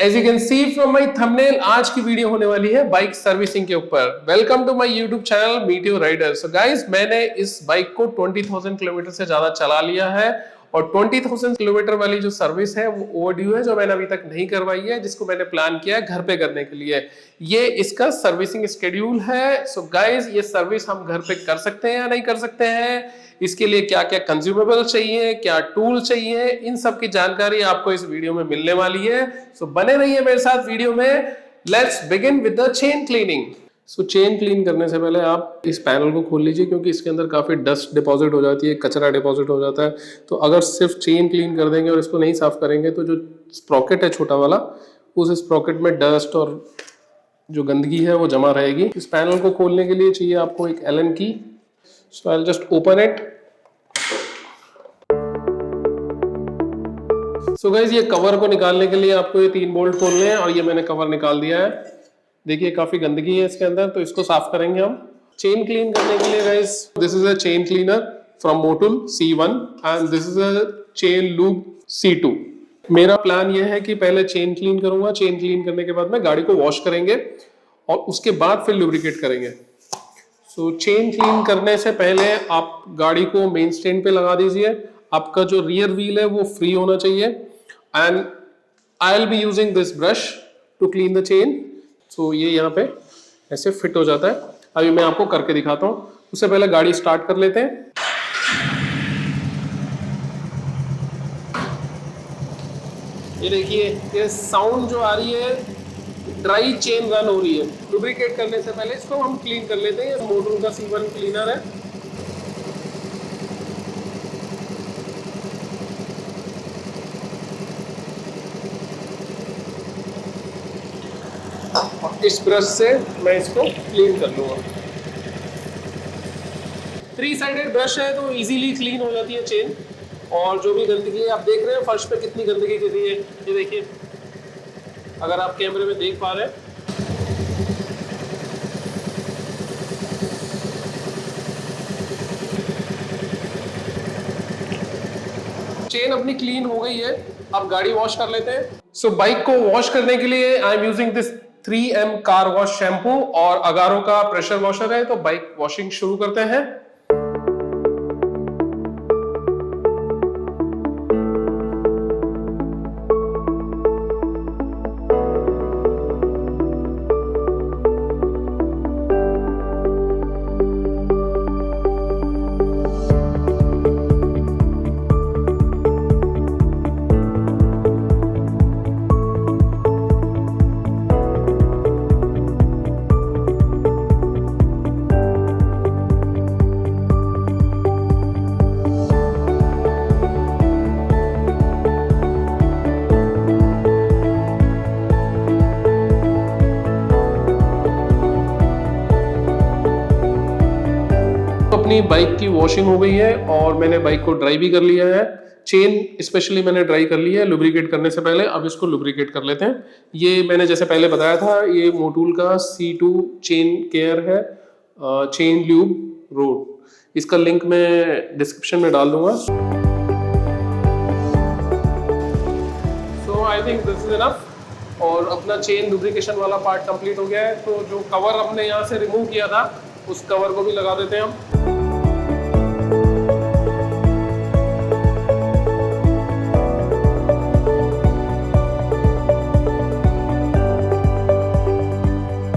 As you can see from my thumbnail, आज की video होने वाली है बाइक सर्विसिंग के ऊपर। Welcome to my YouTube channel meteor rider. So guys, मैंने इस बाइक को 20,000 किलोमीटर से ज्यादा चला लिया है और 20,000 किलोमीटर वाली जो सर्विस है वो ओवरड्यू है, जो मैंने अभी तक नहीं करवाई है, जिसको मैंने प्लान किया है घर पे करने के लिए। ये इसका सर्विसिंग स्केड्यूल है। सो गाइस, ये सर्विस हम घर पे कर सकते हैं या नहीं कर सकते हैं, इसके लिए क्या क्या कंज्यूमेबल चाहिए, क्या टूल चाहिए, इन सब की जानकारी आपको इस वीडियो में मिलने वाली है। सो बने रहिए मेरे साथ वीडियो में। Let's begin with the chain cleaning. So chain clean करने से पहले आप इस पैनल को खोल लीजिए, क्योंकि इसके अंदर काफी डस्ट डिपॉजिट हो जाती है, कचरा डिपॉजिट हो जाता है। तो अगर सिर्फ चेन क्लीन कर देंगे और इसको नहीं साफ करेंगे तो जो स्प्रॉकेट है छोटा वाला, उस स्प्रॉकेट में डस्ट और जो गंदगी है वो जमा रहेगी। इस पैनल को खोलने के लिए चाहिए आपको एक एलन की। So I'll just open it. So guys, ये कवर को निकालने के लिए आपको ये 3 बोल्ट खोलने हैं और ये मैंने कवर निकाल दिया है। देखिए काफी गंदगी है इसके अंदर, तो इसको साफ करेंगे हम। चेन क्लीन करने के लिए guys, this is a chain cleaner from Motul C1 and this is a chain lube C2। मेरा प्लान ये है कि पहले चेन क्लीन करूंगा, चेन क्लीन करने के बाद में गाड़ी को वॉश करेंगे और उसके बाद फिर लुब्रिकेट करेंगे। सो चेन क्लीन करने से पहले आप गाड़ी को मेन स्टैंड पे लगा दीजिए। आपका जो रियर व्हील है वो फ्री होना चाहिए and I will be using this brush to clean the chain. So ये यहाँ पे ऐसे फिट हो जाता है। अभी मैं आपको करके दिखाता हूँ। उससे पहले गाड़ी स्टार्ट कर लेते हैं। ये देखिए, ये साउंड जो आ रही है, ड्राई चेन रन हो रही है। लुब्रिकेट करने से पहले इसको हम क्लीन कर लेते हैं। मोटुल का C1 क्लीनर है। इस ब्रश से मैं इसको क्लीन कर लूंगा। 3 साइडेड ब्रश है तो इजीली क्लीन हो जाती है चेन। और जो भी गंदगी है, आप देख रहे हैं फर्श पे कितनी गंदगी गिर रही है। ये देखिए, अगर आप कैमरे में देख पा रहे हैं। चेन अपनी क्लीन हो गई है, अब गाड़ी वॉश कर लेते हैं। सो बाइक को वॉश करने के लिए आई am using this 3M car wash shampoo और अगारो का प्रेशर वॉशर है। तो बाइक वॉशिंग शुरू करते हैं। अपनी बाइक की वॉशिंग हो गई है और मैंने बाइक को ड्राई भी कर लिया है। चेन स्पेशली मैंने ड्राई कर ली है लुब्रिकेट करने से पहले। अब इसको लुब्रिकेट कर लेते हैं। ये मैंने जैसे पहले बताया था, ये मोटुल का C2 चेन केयर है, चेन ल्यूब रोड। इसका लिंक मैं डिस्क्रिप्शन में डाल दूंगा। So I think this is enough. और अपना चेन लुब्रिकेशन वाला पार्ट कंप्लीट हो गया है। तो जो कवर हमने यहाँ से रिमूव किया था, उस कवर को भी लगा देते हैं हम।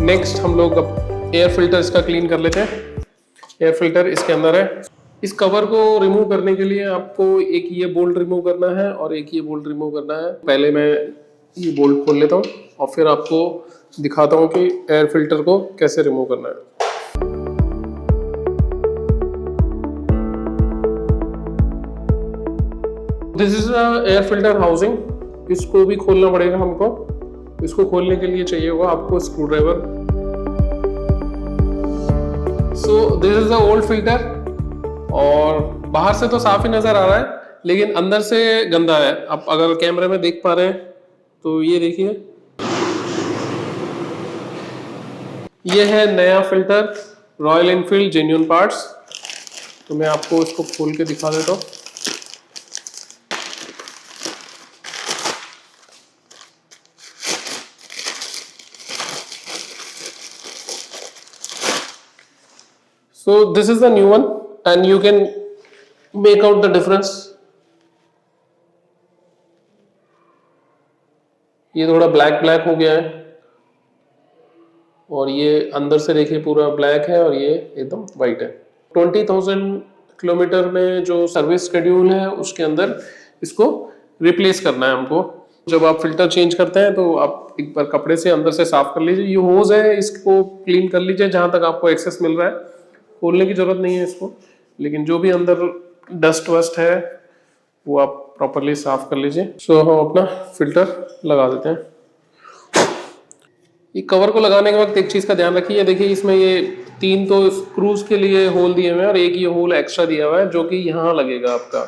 नेक्स्ट हम लोग अब एयर फिल्टर इसका क्लीन कर लेते हैं। एयर फिल्टर इसके अंदर है। इस कवर को रिमूव करने के लिए आपको एक ये बोल्ट रिमूव करना है और एक ये बोल्ट रिमूव करना है। पहले मैं ये बोल्ट खोल लेता हूँ और फिर आपको दिखाता हूँ कि एयर फिल्टर को कैसे रिमूव करना है। This is air filter housing. इसको भी खोलना पड़ेगा हमको। इसको खोलने के लिए चाहिए होगा आपको screw driver. So this is the old filter और बाहर से तो साफ ही नजर आ रहा है, लेकिन अंदर से गंदा है। आप अगर कैमरे में देख पा रहे हैं तो ये देखिए, ये है नया filter, royal Enfield genuine parts. तो मैं आपको इसको खोल के दिखा देता हूँ। So this is the new one and you can make out the difference. ये थोड़ा ब्लैक ब्लैक हो गया है और ये अंदर से देखिए पूरा ब्लैक है और ये एकदम वाइट है। 20,000 किलोमीटर में जो सर्विस शेड्यूल है उसके अंदर इसको रिप्लेस करना है हमको। जब आप फिल्टर चेंज करते हैं तो आप एक बार कपड़े से अंदर से साफ कर लीजिए। ये होज है, इसको क्लीन कर लीजिए जहां तक आपको एक्सेस मिल रहा है। खोलने की जरूरत नहीं है इसको, लेकिन जो भी अंदर डस्ट वस्ट है वो आप प्रॉपरली साफ कर लीजिए। सो हम अपना फिल्टर लगा देते हैं। ये कवर को लगाने के वक्त एक चीज का ध्यान रखिए, देखिए इसमें ये 3 तो स्क्रूज के लिए होल दिए हुए हैं और एक ये होल एक्स्ट्रा दिया हुआ है जो कि यहाँ लगेगा आपका।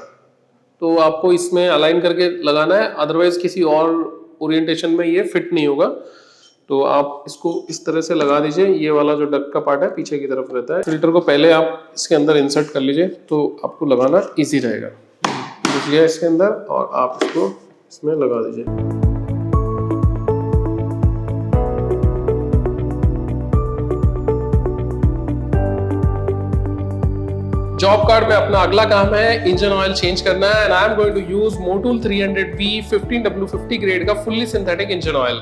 तो आपको इसमें अलाइन करके लगाना है, अदरवाइज किसी और ओरिएंटेशन में ये फिट नहीं होगा। तो आप इसको इस तरह से लगा दीजिए। ये वाला जो डक का पार्ट है पीछे की तरफ रहता है। फिल्टर को पहले आप इसके अंदर इंसर्ट कर लीजिए तो आपको लगाना इजी रहेगा। घुस गया इसके अंदर और आप इसको इसमें लगा दीजिए। जॉब कार्ड में अपना अगला काम है इंजन ऑयल चेंज करना है and I am going to use Motul 300V 15W50 grade का fully synthetic engine oil.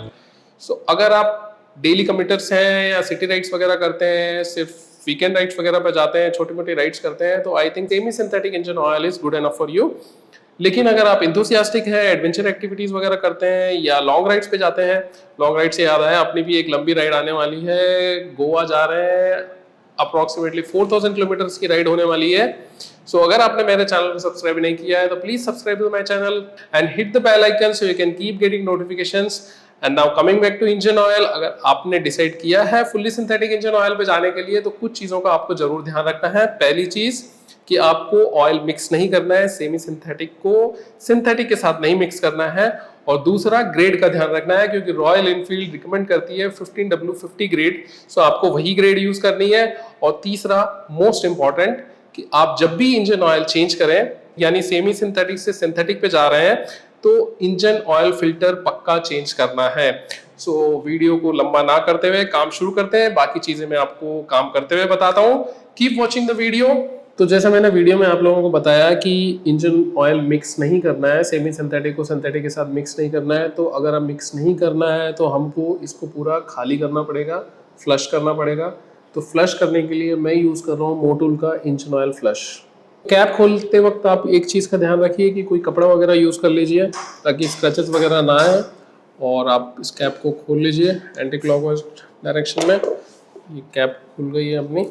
So अगर आप डेली कम्यूटर्स हैं या सिटी राइड्स वगैरह करते हैं, सिर्फ वीकेंड राइड्स वगैरह पे जाते हैं, छोटी मोटी राइड्स करते हैं, तो I think semi synthetic engine oil is good enough for you. लेकिन अगर आप इंथुसियास्टिक है, एडवेंचर एक्टिविटीज वगैरह करते हैं या लॉन्ग राइड्स पे जाते हैं, लॉन्ग राइड से याद आया अपनी भी एक लंबी राइड आने वाली है। गोवा जा रहे हैं, अप्रोक्सीमेटली 4000 किलोमीटर की राइड होने वाली है। सो अगर आपने मेरे चैनल को सब्सक्राइब नहीं किया है तो please subscribe to my channel and hit the bell icon so you can keep getting notifications. And now coming back to engine oil, अगर आपने डिसाइड किया है फुल्ली सिंथेटिक इंजन ऑयल पे जाने के लिए तो कुछ चीजों का आपको जरूर ध्यान रखना है। पहली चीज कि आपको ऑयल मिक्स नहीं करना है, सेमी सिंथेटिक को सिंथेटिक के साथ नहीं मिक्स करना है। और दूसरा ग्रेड का ध्यान रखना है क्योंकि रॉयल एनफील्ड रिकमेंड करती है 15W50 ग्रेड, सो आपको वही ग्रेड यूज करनी है। और तीसरा मोस्ट इंपॉर्टेंट कि आप जब भी इंजन ऑयल चेंज करें, यानी सेमी सिंथेटिक से सिंथेटिक पे जा रहे हैं, तो इंजन ऑयल फिल्टर पक्का चेंज करना है। सो वीडियो को लंबा ना करते हुए काम शुरू करते हैं, बाकी चीजें मैं आपको काम करते हुए बताता हूँ। Keep watching the video. तो जैसा मैंने वीडियो में आप लोगों को बताया कि इंजन ऑयल मिक्स नहीं करना है, सेमी सिंथेटिक को सिंथेटिक के साथ मिक्स नहीं करना है। तो अगर हम मिक्स नहीं करना है तो हमको इसको पूरा खाली करना पड़ेगा, फ्लश करना पड़ेगा। तो फ्लश करने के लिए मैं यूज़ कर रहा हूँ मोटूल का इंजन ऑयल फ्लश। कैप खोलते वक्त आप एक चीज़ का ध्यान रखिए कि कोई कपड़ा वगैरह यूज़ कर लीजिए ताकि स्क्रैचेस वगैरह ना आए। और आप इस कैप को खोल लीजिए एंटी क्लॉकवाइज डायरेक्शन में। ये कैप खुल गई है अपनी।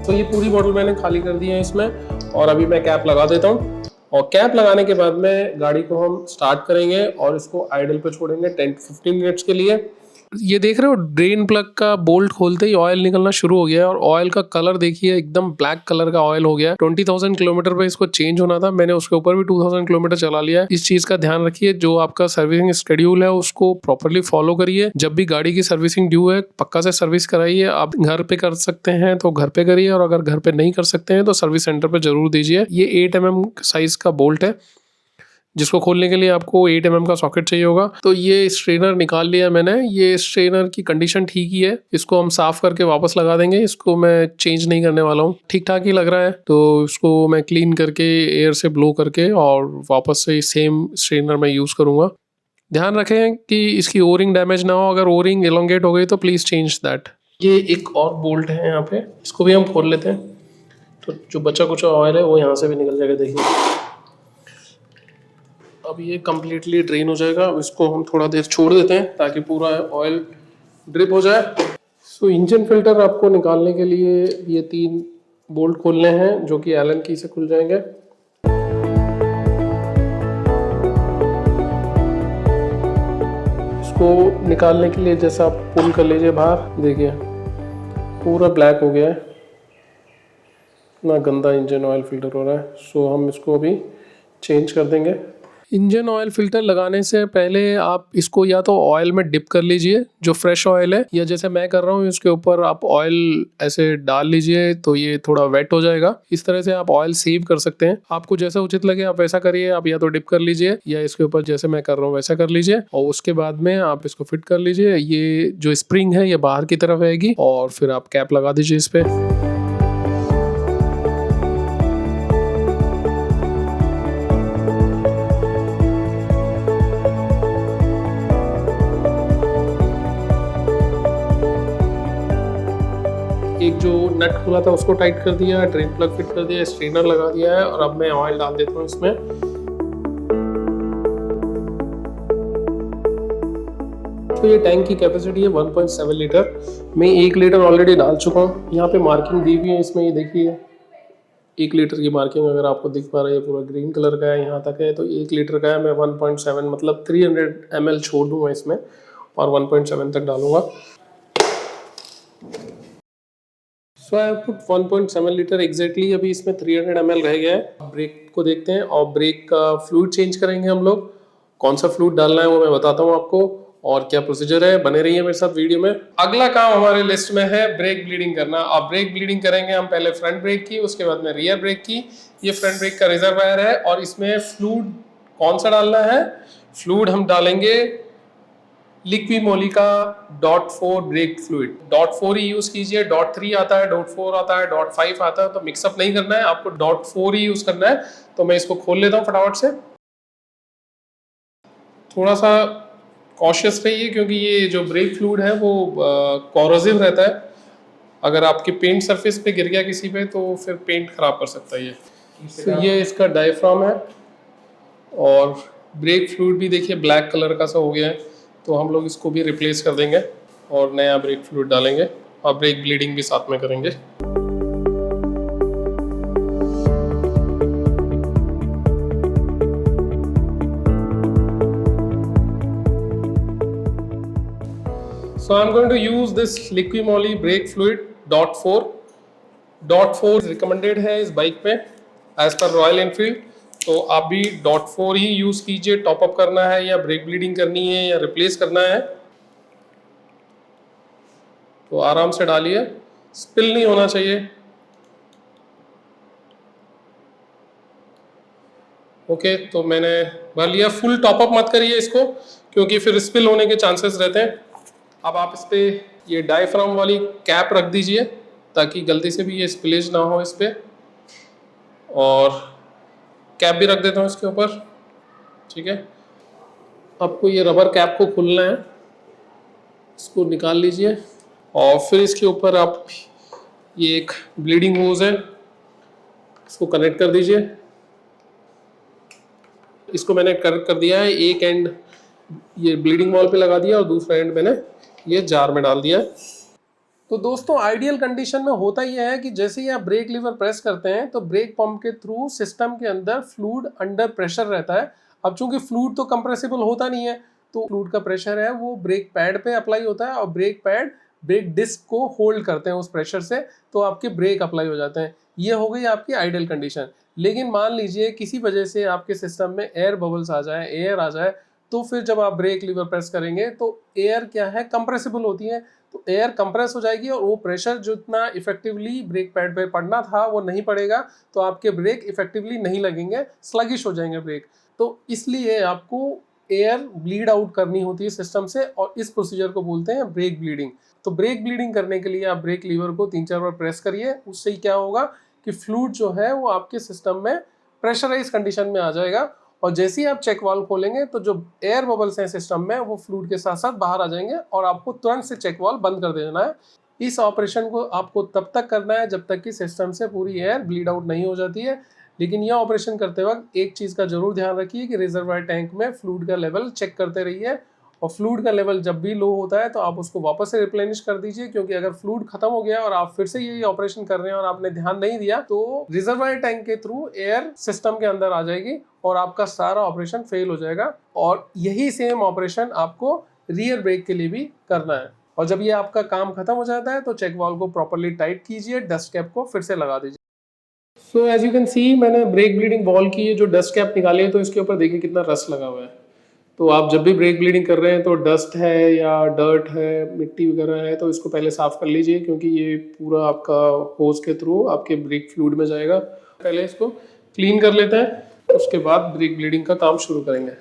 तो ये पूरी बॉटल मैंने खाली कर दी है इसमें और अभी मैं कैप लगा देता हूँ। और कैप लगाने के बाद में गाड़ी को हम स्टार्ट करेंगे और इसको आइडल पे छोड़ेंगे 10 to 15 मिनट्स के लिए। ये देख रहे हो ड्रेन प्लग का बोल्ट खोलते ही ऑयल निकलना शुरू हो गया है और ऑयल का कलर देखिए एकदम ब्लैक कलर का ऑयल हो गया है। 20,000 किलोमीटर पे इसको चेंज होना था, मैंने उसके ऊपर भी 2000 किलोमीटर चला लिया है। इस चीज का ध्यान रखिए, जो आपका सर्विसिंग शेड्यूल है उसको प्रॉपरली फॉलो करिए। जब भी गाड़ी की सर्विसिंग ड्यू है पक्का से सर्विस कराइए। आप घर पे कर सकते हैं तो घर पे करिए और अगर घर पे नहीं कर सकते हैं तो सर्विस सेंटर पे जरूर दीजिए। ये 8 mm साइज का बोल्ट है जिसको खोलने के लिए आपको 8 mm का सॉकेट चाहिए होगा। तो ये स्ट्रेनर निकाल लिया मैंने। ये स्ट्रेनर की कंडीशन ठीक ही है, इसको हम साफ करके वापस लगा देंगे। इसको मैं चेंज नहीं करने वाला हूँ, ठीक ठाक ही लग रहा है। तो इसको मैं क्लीन करके एयर से ब्लो करके और वापस से सेम स्ट्रेनर मैं यूज़ करूँगा। ध्यान रखें कि इसकी ओरिंग डैमेज ना हो, अगर ओरिंग एलोंगेट हो गई तो प्लीज़ चेंज दैट। ये एक और बोल्ट है यहाँ पे, इसको भी हम खोल लेते हैं। तो जो बचा कुछ ऑयल है वो यहाँ से भी निकल जाएगा। देखिए अब ये कम्प्लीटली ड्रेन हो जाएगा। अब इसको हम थोड़ा देर छोड़ देते हैं ताकि पूरा ऑयल ड्रिप हो जाए। सो इंजन फिल्टर आपको निकालने के लिए ये 3 बोल्ट खोलने हैं जो कि एलन की से खुल जाएंगे। इसको निकालने के लिए जैसा आप पुल कर लीजिए बाहर, देखिए पूरा ब्लैक हो गया है, इतना गंदा इंजन ऑयल फिल्टर हो रहा है। सो हम इसको अभी चेंज कर देंगे। इंजन ऑयल फिल्टर लगाने से पहले आप इसको या तो ऑयल में डिप कर लीजिए, जो फ्रेश ऑयल है, या जैसे मैं कर रहा हूँ इसके ऊपर आप ऑयल ऐसे डाल लीजिए तो ये थोड़ा वेट हो जाएगा। इस तरह से आप ऑयल सेव कर सकते हैं। आपको जैसा उचित लगे आप वैसा करिए। आप या तो डिप कर लीजिए या इसके ऊपर जैसे मैं कर रहा हूँ वैसा कर लीजिए, और उसके बाद में आप इसको फिट कर लीजिए। ये जो स्प्रिंग है ये बाहर की तरफ आएगी और फिर आप कैप लगा दीजिए इस पे। एक जो नट खुला था उसको टाइट कर दिया, ड्रेन प्लग फिट कर दिया, स्ट्रेनर लगा दिया है, और अब मैं ऑयल डाल देता हूँ इसमें। तो ये टैंक की कैपेसिटी है 1.7 लीटर। मैं 1 लीटर ऑलरेडी डाल चुका हूँ। यहाँ पे मार्किंग दी हुई है इसमें, ये देखिए 1 लीटर की मार्किंग अगर आपको दिख पा रहा है, पूरा ग्रीन कलर का है, यहाँ तक है। तो 1 लीटर का है, मैं 1.7 मतलब 300 ml छोड़ दूंगा इसमें और 1.7 तक डालूंगा। सो आई पुट 1.7 लीटर एग्जैक्टली। अभी इसमें 300 ml रह गया है। ब्रेक को देखते हैं और ब्रेक का फ्लूइड चेंज करेंगे हम लोग। कौन सा फ्लूइड डालना है वो मैं बताता हूँ आपको, और क्या प्रोसीजर है। बने रहिए मेरे साथ वीडियो में। अगला काम हमारे लिस्ट में है ब्रेक ब्लीडिंग करना। अब ब्रेक ब्लीडिंग करेंगे हम पहले फ्रंट ब्रेक की, उसके बाद में रियर ब्रेक की। ये फ्रंट ब्रेक का रिजर्वायर है और इसमें फ्लूइड कौन सा डालना है? फ्लूइड हम डालेंगे लिक्विमोली का .4 ब्रेक फ्लूइड। .4 ही यूज कीजिए। .3 आता है, .4 आता है, .5 आता है, तो मिक्सअप नहीं करना है आपको, .4 ही यूज करना है। तो मैं इसको खोल लेता हूँ फटाफट से। थोड़ा सा कॉशियस रहिए क्योंकि ये जो ब्रेक फ्लूइड है वो कॉरोसिव रहता है। अगर आपके पेंट सरफेस पे गिर गया किसी पे तो फिर पेंट खराब कर सकता है ये। तो ये इसका डायफ्राम है और ब्रेक फ्लूइड भी देखिए ब्लैक कलर का सा हो गया है, तो हम लोग इसको भी रिप्लेस कर देंगे और नया ब्रेक फ्लूइड डालेंगे और ब्रेक ब्लीडिंग भी साथ में करेंगे। So I'm going to use this Liquimoly brake fluid .4. .4 recommended है इस बाइक पे एज पर रॉयल एनफील्ड। तो आप भी .4 ही यूज कीजिए। टॉप अप करना है या ब्रेक ब्लीडिंग करनी है या रिप्लेस करना है तो आराम से डालिए, स्पिल नहीं होना चाहिए। ओके, तो मैंने भर लिया। फुल टॉप अप मत करिए इसको क्योंकि फिर स्पिल होने के चांसेस रहते हैं। अब आप इस पे ये डायफ्राम वाली कैप रख दीजिए ताकि गलती से भी ये स्पिलेज ना हो इस पे, और कैप भी रख देता हूँ इसके ऊपर। ठीक है, आपको ये रबर कैप को खोलना है, इसको निकाल लीजिए और फिर इसके ऊपर आप ये एक ब्लीडिंग होज है इसको कनेक्ट कर दीजिए। इसको मैंने कनेक्ट कर दिया है। एक एंड ये ब्लीडिंग वॉल पे लगा दिया और दूसरा एंड मैंने ये जार में डाल दिया। तो दोस्तों आइडियल कंडीशन में होता यह है कि जैसे ही आप ब्रेक लीवर प्रेस करते हैं तो ब्रेक पंप के थ्रू सिस्टम के अंदर फ्लूइड अंडर प्रेशर रहता है। अब चूंकि फ्लूइड तो कंप्रेसिबल होता नहीं है, तो फ्लूइड का प्रेशर है वो ब्रेक पैड पे अप्लाई होता है और ब्रेक पैड ब्रेक डिस्क को होल्ड करते हैं उस प्रेशर से, तो आपके ब्रेक अप्लाई हो जाते हैं। ये हो गई आपकी आइडियल कंडीशन। लेकिन मान लीजिए किसी वजह से आपके सिस्टम में एयर बबल्स आ जाए, एयर आ जाए, तो फिर जब आप ब्रेक लीवर प्रेस करेंगे तो एयर क्या है, कंप्रेसिबल होती है, तो एयर कंप्रेस हो जाएगी और वो प्रेशर जितना इफेक्टिवली ब्रेक पैड पे पड़ना था वो नहीं पड़ेगा, तो आपके ब्रेक इफेक्टिवली नहीं लगेंगे, स्लगिश हो जाएंगे ब्रेक। तो इसलिए आपको एयर ब्लीड आउट करनी होती है सिस्टम से और इस प्रोसीजर को बोलते हैं ब्रेक ब्लीडिंग। तो ब्रेक ब्लीडिंग करने के लिए आप ब्रेक लीवर को 3-4 बार प्रेस करिए। उससे क्या होगा कि फ्लूइड जो है वो आपके सिस्टम में प्रेशराइज कंडीशन में आ जाएगा और जैसे ही आप चेक वाल्व खोलेंगे तो जो एयर बबल्स हैं सिस्टम में वो फ्लूइड के साथ साथ बाहर आ जाएंगे और आपको तुरंत से चेक वाल्व बंद कर देना है। इस ऑपरेशन को आपको तब तक करना है जब तक कि सिस्टम से पूरी एयर ब्लीड आउट नहीं हो जाती है। लेकिन यह ऑपरेशन करते वक्त एक चीज़ का जरूर ध्यान रखिए कि रिजर्वायर टैंक में फ्लूइड का लेवल चेक करते रहिए और फ्लूइड का लेवल जब भी लो होता है तो आप उसको वापस से रिप्लेनिश कर दीजिए, क्योंकि अगर फ्लूइड खत्म हो गया और आप फिर से यही ऑपरेशन कर रहे हैं और आपने ध्यान नहीं दिया तो रिजर्वायर टैंक के थ्रू एयर सिस्टम के अंदर आ जाएगी और आपका सारा ऑपरेशन फेल हो जाएगा। और यही सेम ऑपरेशन आपको रियर ब्रेक के लिए भी करना है। और जब ये आपका काम खत्म हो जाता है तो चेक वाल्व को प्रॉपरली टाइट कीजिए, डस्ट कैप को फिर से लगा दीजिए। So as you can see मैंने ब्रेक ब्लीडिंग बॉल की ये जो डस्ट कैप निकाली है तो इसके ऊपर देखिए कितना रस्ट लगा हुआ है। तो आप जब भी ब्रेक ब्लीडिंग कर रहे हैं तो डस्ट है या डर्ट है, मिट्टी वगैरह है, तो इसको पहले साफ कर लीजिए क्योंकि ये पूरा आपका होज के थ्रू आपके ब्रेक फ्लूइड में जाएगा। पहले इसको क्लीन कर लेते हैं, उसके बाद ब्रेक ब्लीडिंग का काम शुरू करेंगे।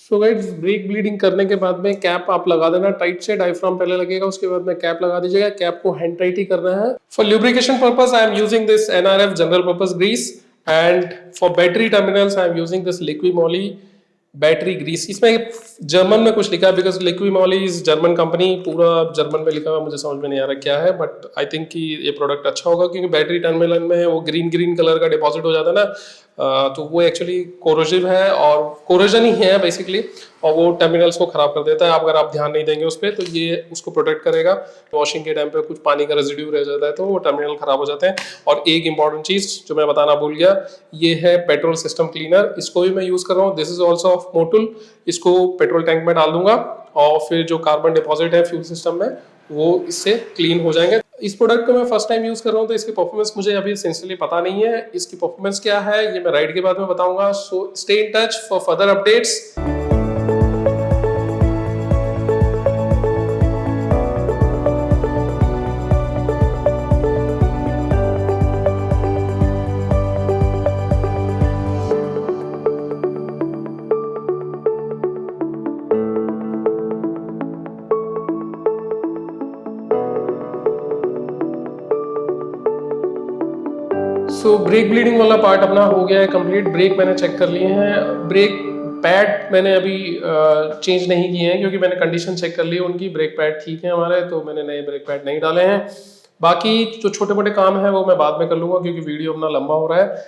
सो गाइस ब्रेक ब्लीडिंग करने के बाद में कैप आप लगा देना टाइट से, डायफ्राम पहले लगेगा, उसके बाद में कैप लगा दीजिएगा। कैप को हैंड टाइट ही करना है। For lubrication purpose I am using this NRF general purpose grease and for battery terminals I am using this Liqui Moly battery grease. इसमें जर्मन में कुछ लिखा है because Liqui Moly is German company, पूरा जर्मन में लिखा हुआ, मुझे समझ में नहीं आ रहा क्या है, बट आई थिंक कि ये प्रोडक्ट अच्छा होगा क्योंकि बैटरी टर्मिनल में वो ग्रीन ग्रीन कलर का डिपॉजिट हो जाता है ना, तो वो एक्चुअली कोरोजिव है और कोरोजन ही है बेसिकली, और वो टर्मिनल्स को खराब कर देता है। अगर आप ध्यान नहीं देंगे उस पर तो ये उसको प्रोटेक्ट करेगा। वॉशिंग के टाइम पे कुछ पानी का रेजिड्यू रह जाता है तो वो टर्मिनल खराब हो जाते हैं। और एक इंपॉर्टेंट चीज जो मैं बताना भूल गया, ये है पेट्रोल सिस्टम क्लीनर। इसको भी मैं यूज कर रहा हूँ। This is also of Motul. इसको पेट्रोल टैंक में डाल दूंगा और फिर जो कार्बन डिपॉजिट है फ्यूल सिस्टम में वो इससे क्लीन हो जाएंगे। इस प्रोडक्ट को मैं फर्स्ट टाइम यूज कर रहा हूँ तो इसकी परफॉर्मेंस मुझे अभी सिंसियरली पता नहीं है। इसकी परफॉर्मेंस क्या है ये मैं राइड के बाद में बताऊंगा। So stay in touch for further updates. So brake bleeding वाला पार्ट अपना हो गया है कंप्लीट। ब्रेक मैंने चेक कर लिए हैं। ब्रेक पैड मैंने अभी चेंज नहीं किए हैं क्योंकि मैंने कंडीशन चेक कर ली है उनकी। ब्रेक पैड ठीक है हमारे, तो मैंने नए ब्रेक पैड नहीं डाले हैं। बाकी जो छोटे मोटे काम है वो मैं बाद में कर लूंगा क्योंकि वीडियो अपना लंबा हो रहा है।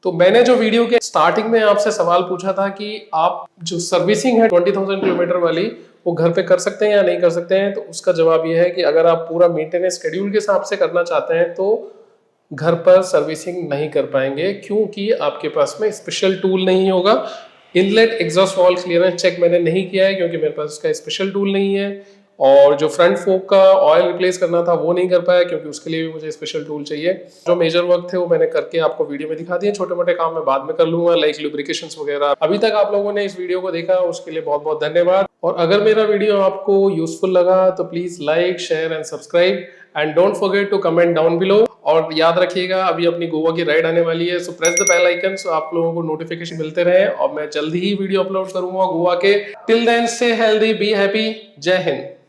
तो मैंने जो वीडियो के स्टार्टिंग में आपसे सवाल पूछा था कि आप जो सर्विसिंग है 20,000 किलोमीटर वाली वो घर पे कर सकते हैं या नहीं कर सकते हैं, तो उसका जवाब ये है कि अगर आप पूरा मेंटेनेंस शेड्यूल के हिसाब से करना चाहते हैं तो घर पर सर्विसिंग नहीं कर पाएंगे क्योंकि आपके पास में स्पेशल टूल नहीं होगा। Inlet exhaust valve clearance check मैंने नहीं किया है क्योंकि मेरे पास इसका स्पेशल टूल नहीं है, और जो फ्रंट फोक का ऑयल रिप्लेस करना था वो नहीं कर पाया क्योंकि उसके लिए भी मुझे स्पेशल टूल चाहिए। जो मेजर वर्क थे वो मैंने करके आपको वीडियो में दिखा दिए। छोटे मोटे काम मैं बाद में कर लूंगा लाइक लुब्रिकेशंस वगैरह। अभी तक आप लोगों ने इस वीडियो को देखा उसके लिए बहुत बहुत धन्यवाद। और अगर मेरा वीडियो आपको यूजफुल लगा तो please like share and subscribe and don't forget to comment down below. और याद रखिएगा अभी अपनी गोवा की राइड आने वाली है, so press the bell icon so आप लोगों को नोटिफिकेशन मिलते रहे और मैं जल्दी ही वीडियो अपलोड करूंगा गोवा के। Till then stay healthy, be happy. जय हिंद।